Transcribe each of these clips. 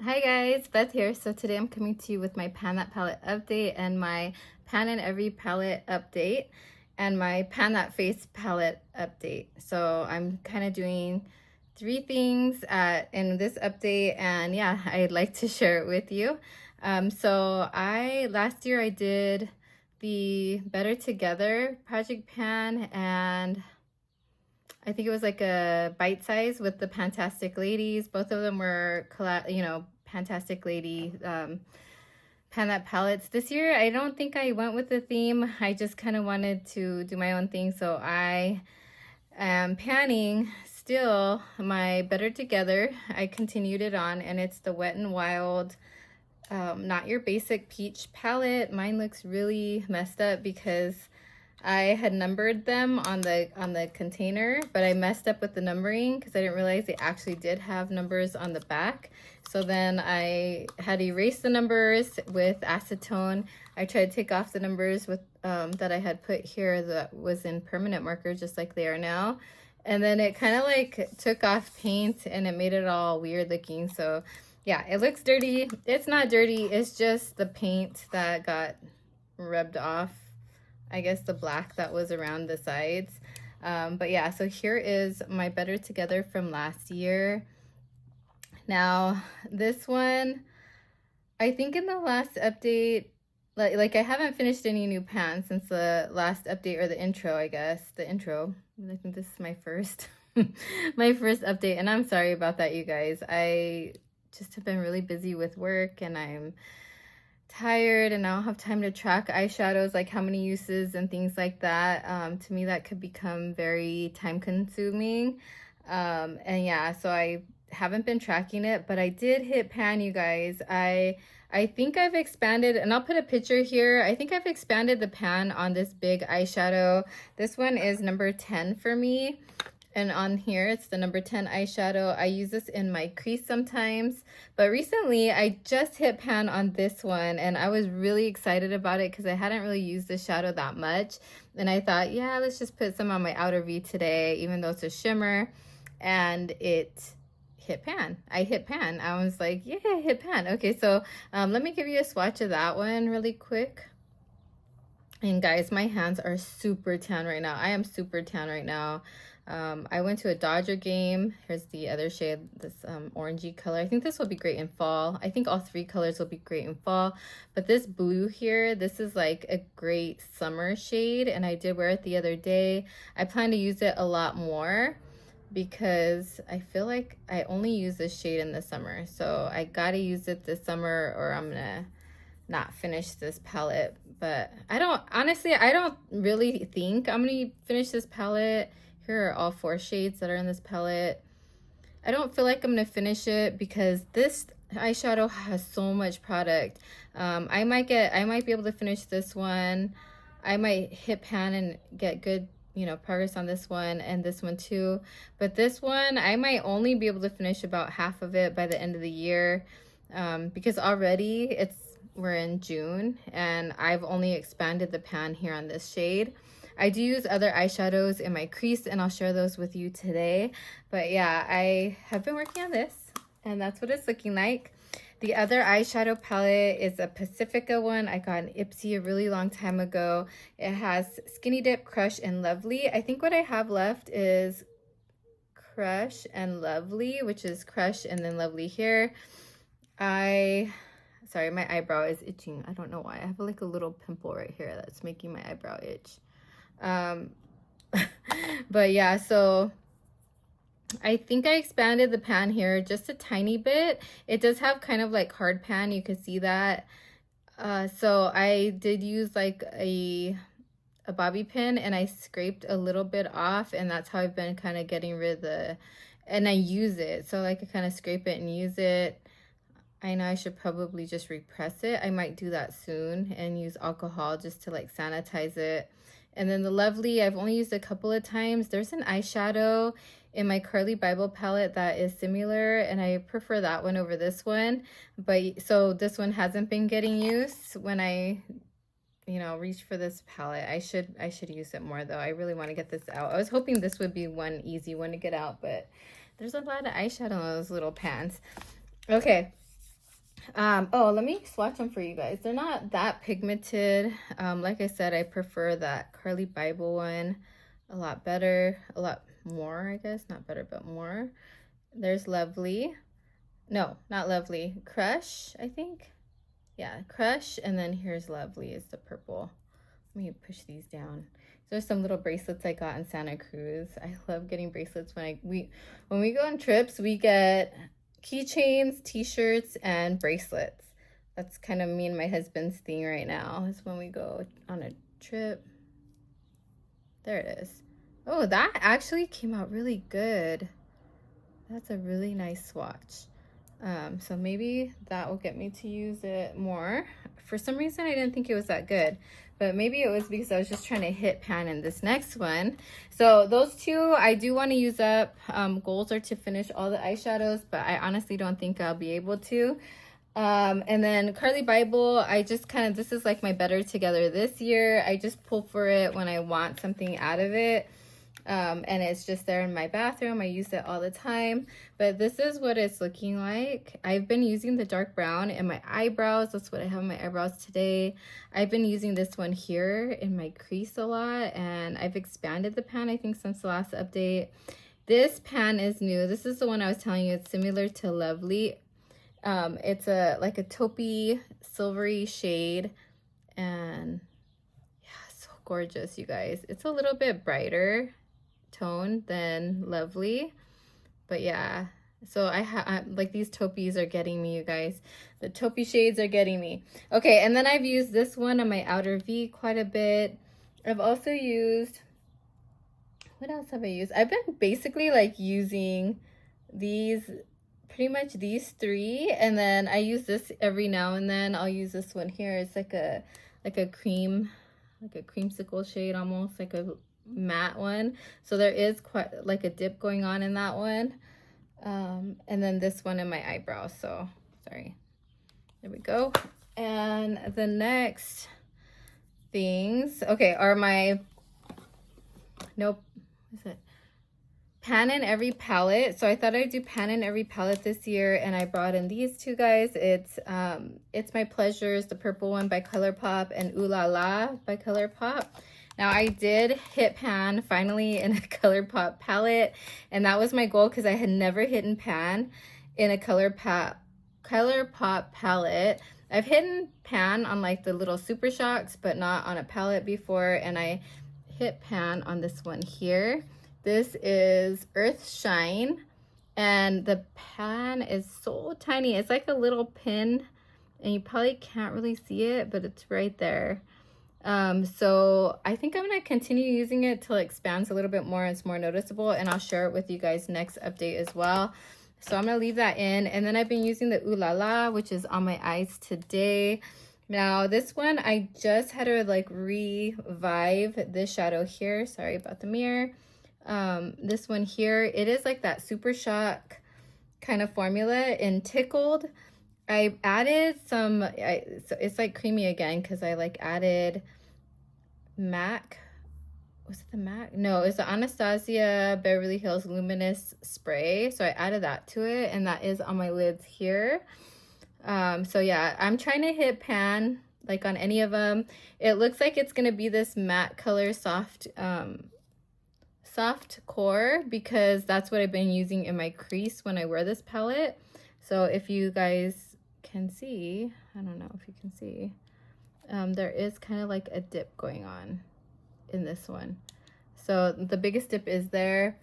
Hi guys, Beth here. So today I'm coming to you with my Pan That Palette update and my Pan in Every palette update and my Pan That Face palette update. So I'm kind of doing three things in this update, and yeah, I'd like to share it with you. So last year I did the Better Together project pan, and I think it was like a bite size with the Fantastic Ladies. Both of them were, Fantastic Lady pan that palettes. This year, I don't think I went with the theme. I just kind of wanted to do my own thing. So I am panning still my Better Together. I continued it on, and it's the Wet n Wild Not Your Basic Peach palette. Mine looks really messed up because I had numbered them on the container, but I messed up with the numbering because I didn't realize they actually did have numbers on the back. So then I had erased the numbers with acetone. I tried to take off the numbers with that I had put here that was in permanent marker, just like they are now. And then it kind of like took off paint and it made it all weird looking. So yeah, it looks dirty. It's not dirty. It's just the paint that got rubbed off, I guess, the black that was around the sides. But yeah, so here is my Better Together from last year. Now, this one, I think in the last update, like I haven't finished any new pans since the last update, or the intro, I guess. The intro. I think this is my first my first update, and I'm sorry about that, you guys. I just have been really busy with work, and I'm tired, and I don't have time to track eyeshadows, like how many uses and things like that. To me, that could become very time consuming. And yeah, so I haven't been tracking it, but I did hit pan, you guys. I think I've expanded, and I'll put a picture here. I think I've expanded the pan on this big eyeshadow. This one is number 10 for me. And on here, it's the number 10 eyeshadow. I use this in my crease sometimes. But recently, I just hit pan on this one. And I was really excited about it because I hadn't really used this shadow that much. And I thought, yeah, let's just put some on my outer V today, even though it's a shimmer. And it hit pan. I hit pan. I was like, yeah, I hit pan. Okay, so let me give you a swatch of that one really quick. And guys, my hands are super tan right now. I am super tan right now. I went to a Dodger game. Here's the other shade, this orangey color. I think this will be great in fall. I think all three colors will be great in fall. But this blue here, this is like a great summer shade, and I did wear it the other day. I plan to use it a lot more because I feel like I only use this shade in the summer. So I gotta use it this summer, or I'm gonna not finish this palette. But I don't really think I'm gonna finish this palette. Here are all 4 shades that are in this palette. I don't feel like I'm gonna finish it because this eyeshadow has so much product. I might be able to finish this one. I might hit pan and get good, progress on this one and this one too. But this one, I might only be able to finish about half of it by the end of the year, because already we're in June and I've only expanded the pan here on this shade. I do use other eyeshadows in my crease, and I'll share those with you today. But yeah, I have been working on this, and that's what it's looking like. The other eyeshadow palette is a Pacifica one. I got an Ipsy a really long time ago. It has Skinny Dip, Crush, and Lovely. I think what I have left is Crush and Lovely, which is Crush and then Lovely here. Sorry, my eyebrow is itching. I don't know why. I have like a little pimple right here that's making my eyebrow itch. But yeah, so I think I expanded the pan here just a tiny bit. It does have kind of like hard pan, you can see that. So I did use like a bobby pin, and I scraped a little bit off, and that's how I've been kind of getting rid of and I use it. So like I kind of scrape it and use it. I know I should probably just repress it. I might do that soon and use alcohol just to like sanitize it. And then the Lovely, I've only used a couple of times. There's an eyeshadow in my Carly Bible palette that is similar, and I prefer that one over this one. But so this one hasn't been getting used when I reach for this palette. I should use it more though. I really want to get this out. I was hoping this would be one easy one to get out, but there's a lot of eyeshadow in those little pans. Okay. Oh, let me swatch them for you guys. They're not that pigmented. Like I said, I prefer that Carli Bybel one a lot better, a lot more, I guess. Not better, but more. There's Lovely. No, not Lovely. Crush, I think. Yeah, Crush, and then here's Lovely is the purple. Let me push these down. There's some little bracelets I got in Santa Cruz. I love getting bracelets when we go on trips, we get keychains, t-shirts, and bracelets. That's kind of me and my husband's thing right now, is when we go on a trip. There it is. Oh, that actually came out really good. That's a really nice swatch. So maybe that will get me to use it more. For some reason, I didn't think it was that good, but maybe it was because I was just trying to hit pan in this next one. So those two, I do want to use up. Goals are to finish all the eyeshadows, but I honestly don't think I'll be able to. And then Carli Bybel, I just this is like my Better Together this year. I just pull for it when I want something out of it. And it's just there in my bathroom. I use it all the time, but this is what it's looking like. I've been using the dark brown in my eyebrows. That's what I have in my eyebrows today. I've been using this one here in my crease a lot, and I've expanded the pan, I think, since the last update. This pan is new. This is the one I was telling you. It's similar to Lovely. It's like a taupey silvery shade, and yeah, so gorgeous, you guys. It's a little bit brighter tone than Lovely, but yeah, so I like these taupeys are getting me, you guys. The taupey shades are getting me. Okay, and then I've used this one on my outer V quite a bit. I've also used, what else have I used? I've been basically like using these, pretty much these three, and then I use this every now and then. I'll use this one here. It's like a cream, like a creamsicle shade, almost like a matte one. So there is quite like a dip going on in that one. And then this one in my eyebrows. So sorry, there we go. And the next things, okay, are my, nope, what is it, pan in every palette. So I thought I'd do pan in every palette this year, and I brought in these two guys. It's My Pleasures, the purple one by ColourPop, and Ooh La La by ColourPop. Now I did hit pan finally in a ColourPop palette, and that was my goal because I had never hit pan in a ColourPop palette. I've hit pan on like the little Super Shocks, but not on a palette before, and I hit pan on this one here. This is Earth Shine, and the pan is so tiny. It's like a little pin, and you probably can't really see it, but it's right there. So I think I'm going to continue using it till it expands a little bit more and it's more noticeable, and I'll share it with you guys next update as well. So I'm going to leave that in, and then I've been using the Ooh La La, which is on my eyes today. Now this one, I just had to like revive this shadow here. Sorry about the mirror. This one here, it is like that Super Shock kind of formula in Tickled. I added some, it's like creamy again because I like added MAC. Was it the MAC? No, it's the Anastasia Beverly Hills Luminous Spray. So I added that to it, and that is on my lids here. So yeah, I'm trying to hit pan like on any of them. It looks like it's gonna be this matte color soft core, because that's what I've been using in my crease when I wear this palette. So if you guys can see, I don't know if you can see, there is kind of like a dip going on in this one. So the biggest dip is there.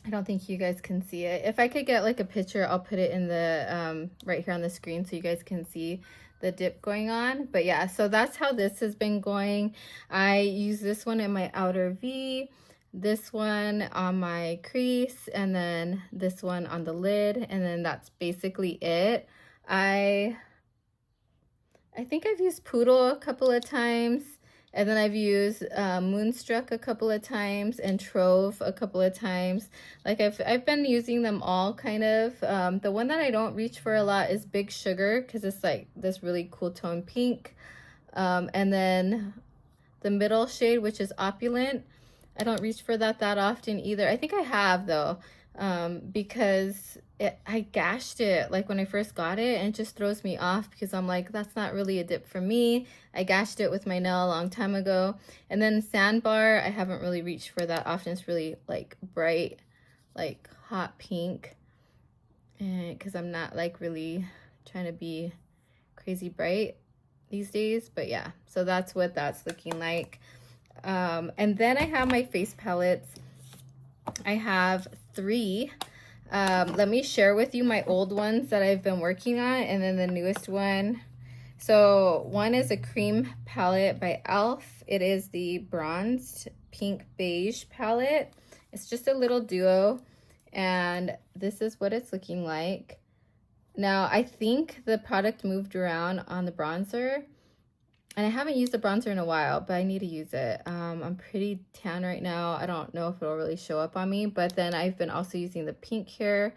I don't think you guys can see it. If I could get like a picture, I'll put it in the right here on the screen so you guys can see the dip going on. But yeah, so that's how this has been going. I use this one in my outer V, this one on my crease, and then this one on the lid, and then that's basically it. I think I've used Poodle a couple of times, and then I've used Moonstruck a couple of times, and Trove a couple of times. Like I've been using them all kind of. The one that I don't reach for a lot is Big Sugar, because it's like this really cool tone pink. And then the middle shade, which is Opulent, I don't reach for that often either. I think I have though, because I gashed it like when I first got it, and it just throws me off because I'm like, that's not really a dip for me. I gashed it with my nail a long time ago. And then Sandbar, I haven't really reached for that often. It's really like bright, like hot pink, and because I'm not like really trying to be crazy bright these days. But yeah, so that's what that's looking like. And then I have my face palettes. I have 3. Let me share with you my old ones that I've been working on, and then the newest one. So one is a cream palette by e.l.f. It is the bronzed pink beige palette. It's just a little duo, and this is what it's looking like. Now, I think the product moved around on the bronzer, and I haven't used the bronzer in a while, but I need to use it. I'm pretty tan right now. I don't know if it'll really show up on me, but then I've been also using the pink here.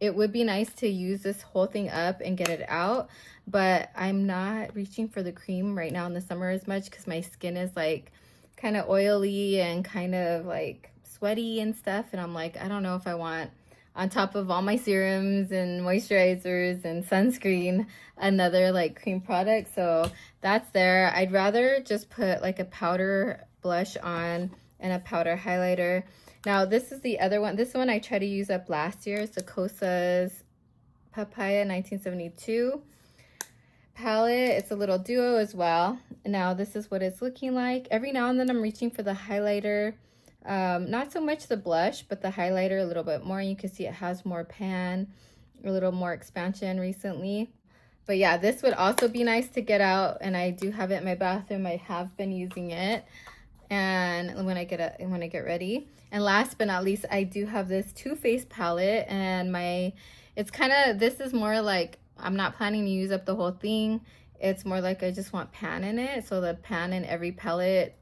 It would be nice to use this whole thing up and get it out, but I'm not reaching for the cream right now in the summer as much because my skin is like kind of oily and kind of like sweaty and stuff. And I'm like, I don't know if I want, on top of all my serums and moisturizers and sunscreen, another like cream product. So that's there. I'd rather just put like a powder blush on and a powder highlighter. Now this is the other one. This one I tried to use up last year. It's the Kosas Papaya 1972 palette. It's a little duo as well. Now this is what it's looking like. Every now and then I'm reaching for the highlighter. Not so much the blush, but the highlighter a little bit more. You can see it has more pan, a little more expansion recently. But yeah, this would also be nice to get out, and I do have it in my bathroom. I have been using it, and when I get ready. And last but not least, I do have this Too Faced palette, and it's kind of, this is more like, I'm not planning to use up the whole thing. It's more like I just want pan in it, so the pan in every palette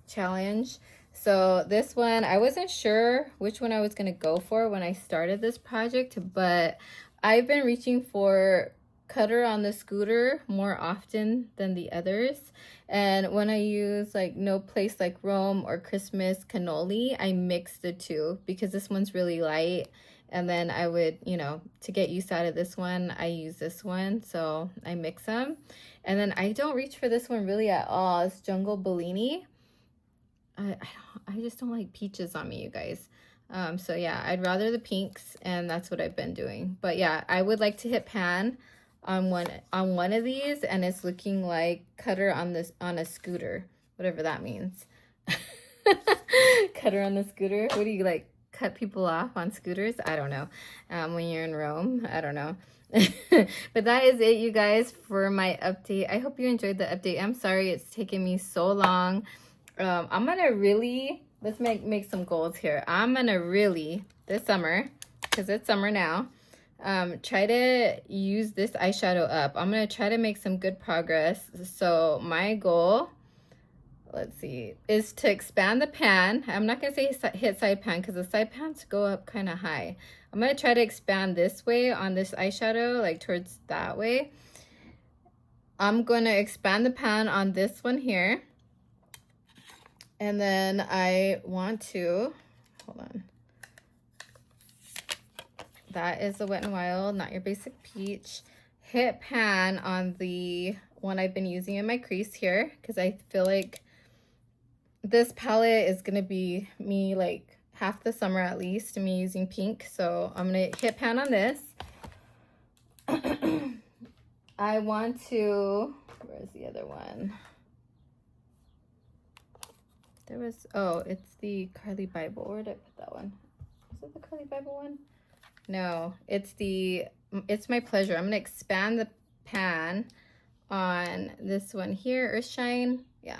challenge. So this one, I wasn't sure which one I was gonna go for when I started this project, but I've been reaching for Cutter on the Scooter more often than the others. And when I use like No Place Like Rome or Christmas Cannoli, I mix the two because this one's really light. And then I would, you know, to get used out of this one, I use this one. So I mix them. And then I don't reach for this one really at all. It's Jungle Bellini. I just don't like peaches on me, you guys. So yeah, I'd rather the pinks, and that's what I've been doing. But yeah, I would like to hit pan on one of these, and it's looking like Cutter on a scooter, whatever that means. Cutter on the scooter. What do you like? Cut people off on scooters? I don't know. When you're in Rome, I don't know. But that is it, you guys, for my update. I hope you enjoyed the update. I'm sorry it's taken me so long. I'm gonna really, let's make some goals here. I'm gonna really, this summer, because it's summer now, try to use this eyeshadow up. I'm gonna try to make some good progress. So my goal, let's see, is to expand the pan. I'm not gonna say hit side pan because the side pans go up kind of high. I'm gonna try to expand this way on this eyeshadow, like towards that way. I'm gonna expand the pan on this one here. And then I want to, hold on. That is the Wet n Wild, Not Your Basic Peach. Hit pan on the one I've been using in my crease here, because I feel like this palette is gonna be me like half the summer at least, me using pink. So I'm gonna hit pan on this. I want to, where's the other one? There was, oh, it's the Carly Bible. Where did I put that one? Is it the Carly Bible one? No, it's My Pleasure. I'm gonna expand the pan on this one here, Earthshine. Yeah,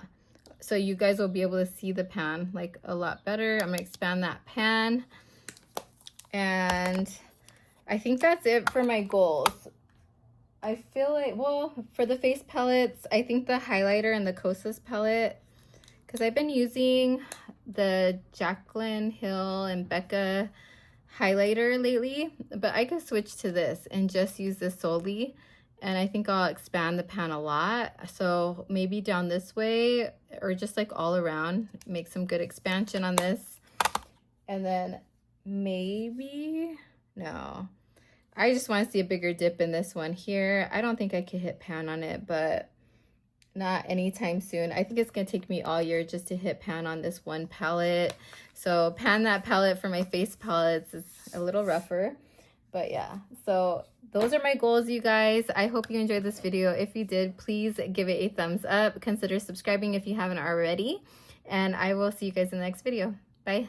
so you guys will be able to see the pan like a lot better. I'm gonna expand that pan. And I think that's it for my goals. I feel like, well, for the face palettes, I think the highlighter and the Kosas palette, because I've been using the Jaclyn Hill and Becca highlighter lately, but I could switch to this and just use this solely, and I think I'll expand the pan a lot. So maybe down this way, or just like all around, make some good expansion on this. And then maybe, no, I just want to see a bigger dip in this one here. I don't think I could hit pan on it, but not anytime soon. I think it's gonna take me all year just to hit pan on this one palette. So pan that palette for my face palettes is a little rougher. But yeah, so those are my goals, you guys. I hope you enjoyed this video. If you did, please give it a thumbs up. Consider subscribing if you haven't already. And I will see you guys in the next video. Bye.